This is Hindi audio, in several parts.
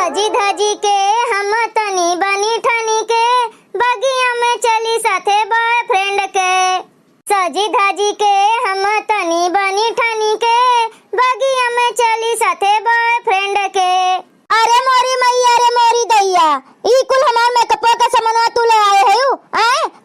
सजी धजी के हम तनी बनी ठनी के बगिया में चली साथे बॉयफ्रेंड के। सजी धजी के हम तनी बनी ठनी के बगिया में चली साथे बॉयफ्रेंड के। अरे मोरी मैया रे मोरी दैया, ई कुल हमार मेकअप का सामानवा तू ले आए हयू?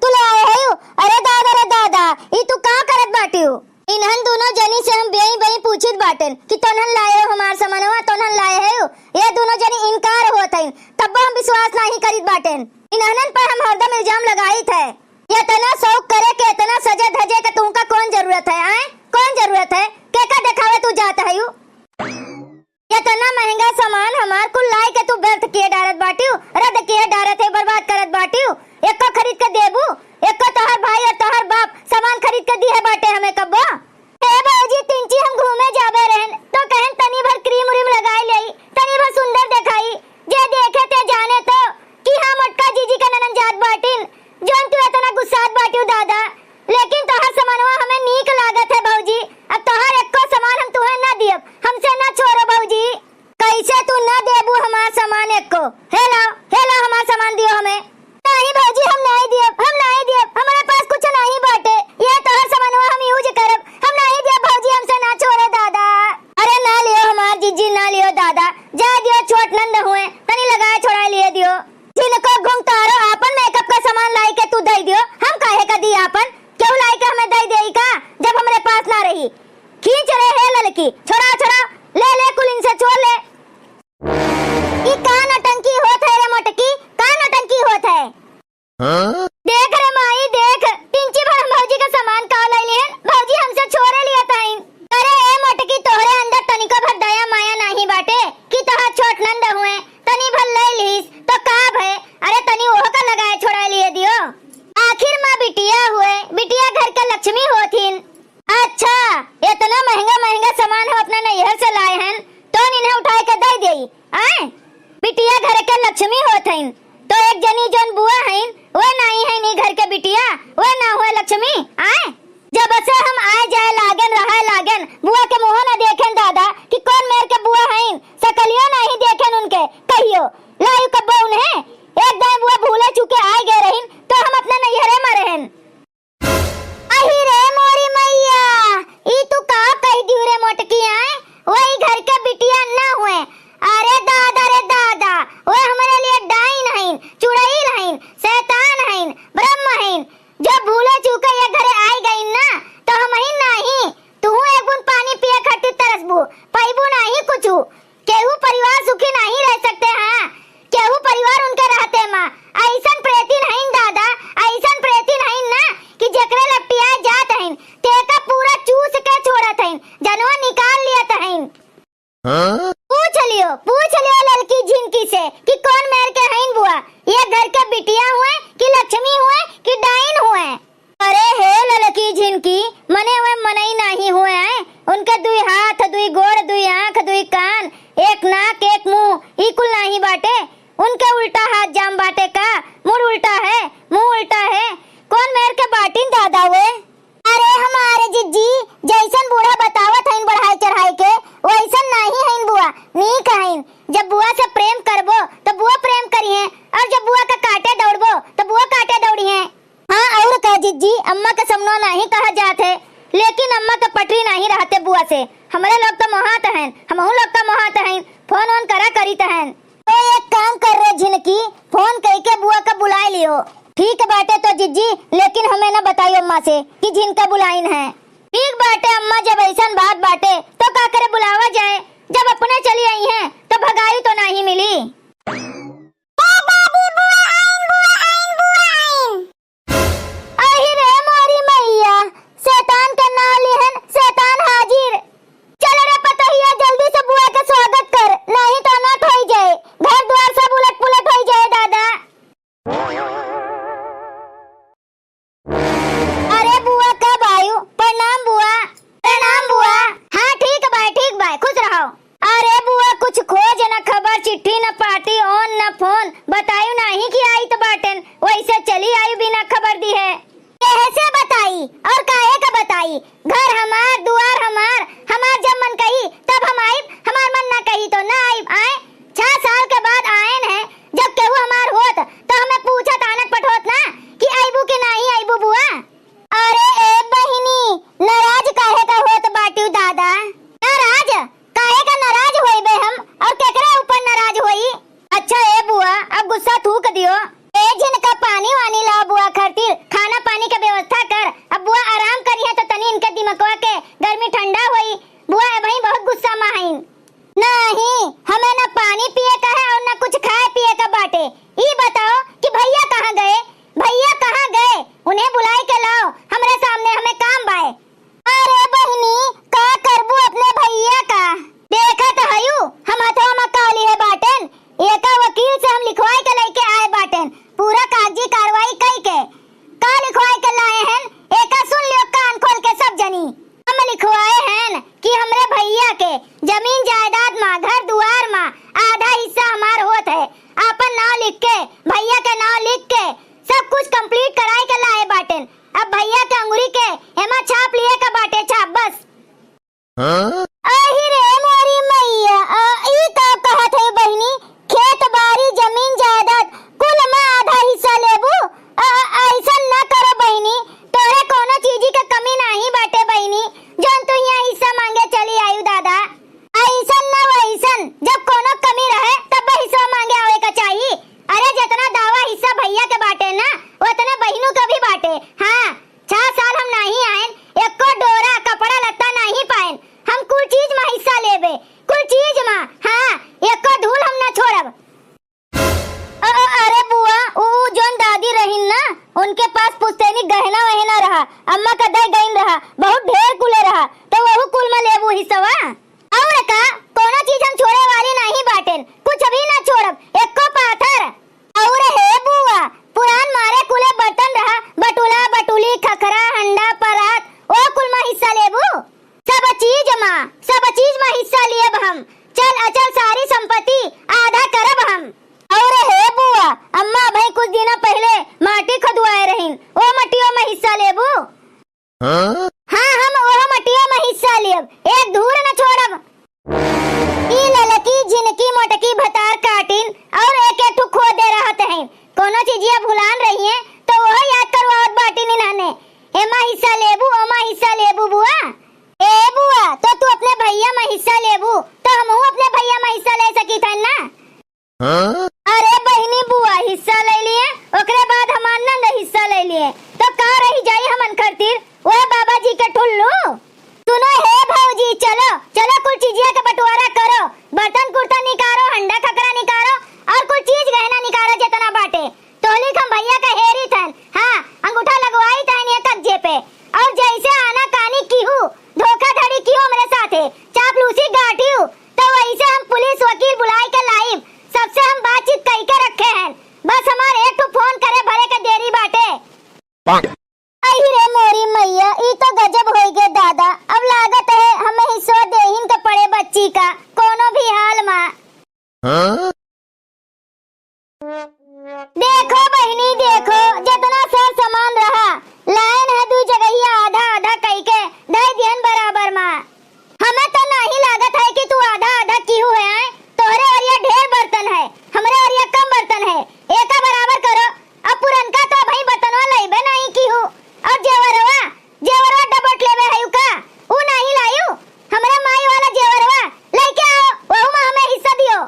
तू ले आए हयू? अरे दादा रे दादा, ई तू का करत बाटियो? इन्हन दोनों जनी से हम बेई बेई पूछित बाटन कि तोनहन लाए हो हमार सामानवा, तोनहन लाए हो? ये दोनों जनी इनकार होत हइन, तब हम विश्वास नहीं करित बाटन। इन्हन पर हम हरदम इल्जाम लगाइत है। ये तना शौक करे के इतना सजे धजे के तुमका कौन जरूरत है? कौन जरूरत है? के का दिखावे तू जात हयू? ये तना महंगा सामान हमार कुल लाई के तू व्यर्थ किए डारत बाटियो, रद्द किए डारत है, बर्बाद करत बाटियो। एको खरीद के देबू, एको तोहर भाई और तोहर बाप सामान खरीद के दिए बाटे हमें कब्बो। ए बाबूजी तिंची हम घूमे जाबे रहन तो कहन तनी भर क्रीम उरीम लगाई लेई, तनी भर सुंदर दिखाई, जे देखे ते जाने तो कि हां मोटका जीजी का ननन जात बाटिन, जोन तू इतना गुस्सात बाटियो दादा। लेकिन तोहर सामानवा हमें नीक लागत है भौजी, अब तोहर एको सामान हम तुहे ना दियब, हमसे ना छोड़ो भौजी। कैसे तू ना देबू हमार सामान एको? हेलो हमार सामान दियो हमें। नहीं भौजी हम नहीं दियब, हमारे पास कुछ नहीं बाटे, ये तोहर सामानवा हम यूज करब, हम नहीं दियब भौजी, हमसे ना छोड़ो दादा। अरे ना लियो हमार जीजी, ना लियो दादा, जा दियो छोट नंद हुए, तनी लगाए छोड़ा लिए दियो। जिनको घुंघतारो आपन मेकअप का सामान लाई के तू दे दियो, हम काहे का दी आपन? क्यों लाई के हमें दे देई का जब हमरे पास ना रही? खींच रे हे ललकी, छोड़ा ले कुल इनसे छोड़ ले। ई का नटंकी होत है रे मोटकी, का नटंकी होत है? देख रे माई देख, तिंची भर भौजी का सामान का लई लेन, भौजी हमसे छोरे लिया ताइन। अरे ए मोटकी तोहरे अंदर तनिको भर दया माया नहीं बाटे कि तोहर छोट नंद हुए, तनी भर ले लीस तो का भय? अरे तनी ओह का लगाए छोड़ा लिए दियो। आखिर मां बिटिया हुए, बिटिया घर का लक्ष्मी होथिन। अच्छा इतना महंगा सामान हम अपना नैहर से लाए हैं तो इन्हें उठाए के दे देई? बिटिया घर के लक्ष्मी होत हइन तो एक जनी जोन बुआ हइन वो नहीं है नी घर के बिटिया, वो ना हुए लक्ष्मी। जब से हम आए जाए लागन बुआ के मुंह ना देखें दादा कि कौन मेर के बुआ हइन, सकलियो नहीं देखें उनके कहियो लायु कब्बो उन्हें। एक दाई बुआ भूले चुके आए गए रहिन तो हम अपने नैहरे में रहन। अही रे मोरी मैया, ई तू का कह दियो रे मोटकी? वही घर के बिटिया ना हुए? अरे दादा रे दादा, वो हमारे लिए डाइन हइन, चुड़ैल हइन, शैतान हइन, ब्रह्म हइन, जो भूले चूके ये घरे आई गई ना तो हम ही नहीं, तू एक बूंद पानी पिए खातिर तरसबू, पैबू नहीं कुछू। केहू परिवार सुखी नहीं रह सकते हैं, केहू परिवार उनके रहते मां। ऐसन प्रेतिन हइन दादा, ऐसन प्रेतिन हइन ना कि जेकरे लपटिया जात हइन तेका पूरा चूस के छोड़त हइन, जनवा निकाल लियत हइन। पूछ लियो लड़की झिनकी से कि कौन मेर के हइन बुआ, ये घर के बिटिया हुए कि लक्ष्मी हुए कि डाइन हुए? अरे हे लड़की झिनकी, मने हुए मनई नहीं हुए हैं, उनके दुई हाथ दुई गोड़ दुई आंख दुई कान एक नाक एक मुंह, ई कुल नहीं बाटे। उनके उल्टा हाथ जाम बाटे का, मुड़ उल्टा है मुंह उल्टा है, कौन मेर के बाटिन दादा हुए? अरे हमारे जिज्जी जैसन बूढ़ा बतावत हइन बढ़ाई चढ़ाई के वैसन नहीं हइन बुआ, नीक हइन। जब बुआ से प्रेम करबो तो बुआ प्रेम करिए और जब बुआ का काटे दौड़बो तो बुआ काटे दौड़िए। हाँ और का जिज्जी, अम्मा का समनो नहीं कहा जात है, लेकिन अम्मा का पटरी नहीं रहते बुआ से। हमारे लोग तो मोहात हैं, हमहू लोग तो मोहात हैं, फोन ऑन करा करीत हैं। तो एक काम कर रे झिनकी, फोन करके बुआ का बुला लियो। ठीक बाटे तो जिज्जी, लेकिन हमें ना बताइयो अम्मा से कि जिनका बुलाइन है। ठीक बाटे अम्मा, जब ऐसा बात बाटे तो का करे बुलावा जाए, जब अपने चली आई हैं तो भगाई तो नहीं मिली। अहि रे मोरी मैया, शैतान के नाम लिहन शैतान हाजिर। चल रे पतहिया जल्दी से बुआ का स्वागत कर, नहीं तो अनर्थ हो जाए, घर द्वार सब उलट पुलट हो जाए दादा। अरे बुआ कब आयु? प्रणाम बुआ। प्रणाम बुआ। हाँ ठीक बाय खुश रहो। अरे बुआ कुछ खोज न खबर, चिट्ठी न पार्टी ऑन न फोन, बतायु नहीं कि आई तो बाटन, वैसे चली आई बिना खबर दी है। कैसे बताई और काहे का बताई? घर हमार दुआर हमार जब मन कही तब हम आई, हमार मन ना कही तो ना आई। 6 साल के बाद हमें न पानी पिए का है और न कुछ खाए पिए का बाटे। ई बताओ कि भैया कहाँ गए? भैया कहाँ गए? उन्हें बुलाए के लाओ हमरे सामने, हमें काम बाए। अरे बहनी का करबू अपने भैया का? देखा तो हयू हम हथवा में काली है बाटन। एका वकील से हम लिखवाई के लेके आए बाटन, पूरा कागजी कार्रवाई कई के का लिखवाई के लाए हैं। एका सुन लियो कान खोल के सब जनी। हम लिखवाए हैं कि हमरे भैया के जमीन जायदाद में, घर दुआर में आधा हिस्सा हमार होत है। अपन नाम लिख के, भैया के नाम लिख के सब कुछ कंप्लीट कराए के लाए बाटन। अब भैया के अंगूरी के एमा छाप लिए का बाटे, छाप बस। आही रे मोरी मैया, ई का कहत है बहनी? खेत बाड़ी जमीन जायदाद कुल में आधा हिस्सा लेबू? ऐसा न करो बहनी, तोरे कोनो चीजी के कमी नहीं बाटे बहनी, जोन तू यहाँ हिस्सा मांगे चली आयु दादा। ऐसा न वैसन, जब कोनो कमी रहे तब हिस्सा मांगे आवे का चाहिए। अरे जितना दावा हिस्सा भैया के बाटे ना, उतना बहनों का भी बाटे। हाँ, 6 साल हम नहीं आए, एको डोरा कपड़ा लत्ता नहीं पाए। हम कुल चीज में हिस्सा लेबे, कुल चीज में। हाँ, एको धूल हम न छोड़ब। अरे बुआ, वो जोन दादी रही ना, उनके पास पुश्तैनी गहना वहना रहा, अम्मा का दर गईन रहा, बहुत ढेर कुले रहा, तो वहु कुल में लेबू हिस्सा। और का कोनो चीज हम छोड़े वाली नहीं बाटेन, कुछ भी ना छोड़ब, एको पाथर। और हे बुआ, पुरान मारे कुले बर्तन रहा, बटुला बटुली खखरा हंडा परात, ओ कुल में हिस्सा लेबू। सब चीज में हिस्सा लियब हम। चल अचल सारी संपत्ति आधा करब हम। और हे बुआ, अम्मा भाई कुछ दिन पहले माटी खुदवाए रहीन, ओ मटियों में हिस्सा लेबू। हाँ, हम वो मटियों में हिस्सा लियब, एक धूल न छोड़ब। ई ललकी जिनकी मोटकी भतार काटिन और एक एक ठुक खोदे रहत हैं। कोनो चीजिया भुलान रही है तो वो याद करवावत बाटिन इन्हाने। एमा हिस्सा लेबू, ओमा हिस्सा लेबू बुआ। ए बुआ, तो तू अपने भैया में हिस्सा लेबू तो हमहू अपने भैया में हिस्सा ले सकी था ना। अरे बहनी बुआ, हिस्सा ले लिए, ओकरे बाद हमार नंद हिस्सा ले लिए, तो का रही जाई हमन खातिर? ओए बाबा जी के ठुल्लू। सुनो हे भौजी, चलो चलो कुल चीजिया का बंटवारा करो, बर्तन कुर्ता निकालो, हंडा खकरा निकालो और कुल चीज गहना निकालो जितना बाटे। तोली हम भैया का हेरी थन। हाँ, अंगूठा लगवाई थन ये कब्जे पे, और जैसे आना कानी की हूँ, धोखाधड़ी की हूँ मेरे साथे, चापलूसी गाटी हूँ, तो वैसे हम पुलिस वकील बुलाई के लाइब, सबसे हम बातचीत कई के रखे हैं। बस हमारे एक तो फोन करे भले के देरी बाटे। आई रे मोरी मैया, ई तो गजब होई गे दादा। अब लागत है हमें हिस्सा देहिन के पड़े बच्ची का कोनो भी हाल में। देखो बहनी देखो, जितना सर सामान रहा लाइन है दू जगह आधा आधा कई के दे दियन बराबर में। हमें तो नहीं लागत है कि तू आधा आधा क्यों है। तोहरे और ये ढेर बर्तन है, हमरे और ये कम बर्तन है, एका बराबर करो। अब पुरनका तो भाई बर्तनवा लइबे नहीं की हूँ, और जेवरवा डबट लेबे हयू का, ऊ नहीं लायू। हमरे माई वाला जेवरवा लेके आओ, वहु में हमें हिस्सा दियो।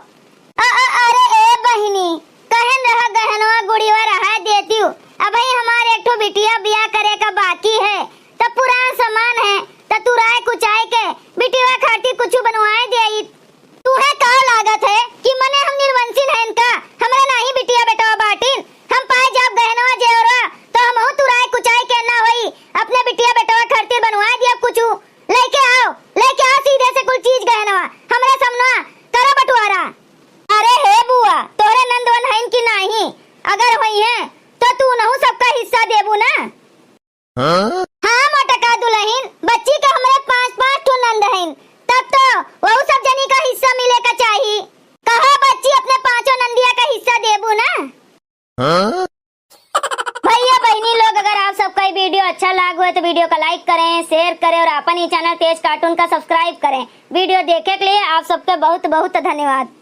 अरे ए बहनी, कहन रहा गहनवा गुड़ीवा रहा देती हूँ। अब भाई हमारे एक ठो बिटिया बियाह करे का बाकी है, तब पुराना सामान है, तो तू राय कुछ आए के बिटिया खाती कुछ बनवाए दे। तुहे का लागत है कि मने हम निर्वंशीन है इनका, हमरे नहीं बिटिया बेटा बाटिन। हम पाए जब गहनवा जेवरवा तो हम हो तुराए कुछ आए के ना होई, अपने बिटिया बेटा खातिर बनवा दिया कुछ। लेके आओ सीधे से कुछ चीज गहनवा हमरे सामने करो बंटवारा। अरे हे बुआ, तोरे नंदवन है कि नहीं? अगर होई है तो तू नहु सबका हिस्सा देबू ना। हाँ मोटका दुल्हन, बच्ची के हमरे 5-5 ठो नंद हैं, तब तो वहु सब जनी का हिस्सा मिले का चाहिए। कहा बच्ची अपने 5 नंदिया का हिस्सा देबू ना। भैया बहनी लोग, अगर आप सबका ये वीडियो अच्छा लगा है तो वीडियो को लाइक करें, शेयर करें और अपन ही चैनल तेज कार्टून का सब्सक्राइब करें। वीडियो देखे के लिए आप सबका बहुत बहुत धन्यवाद।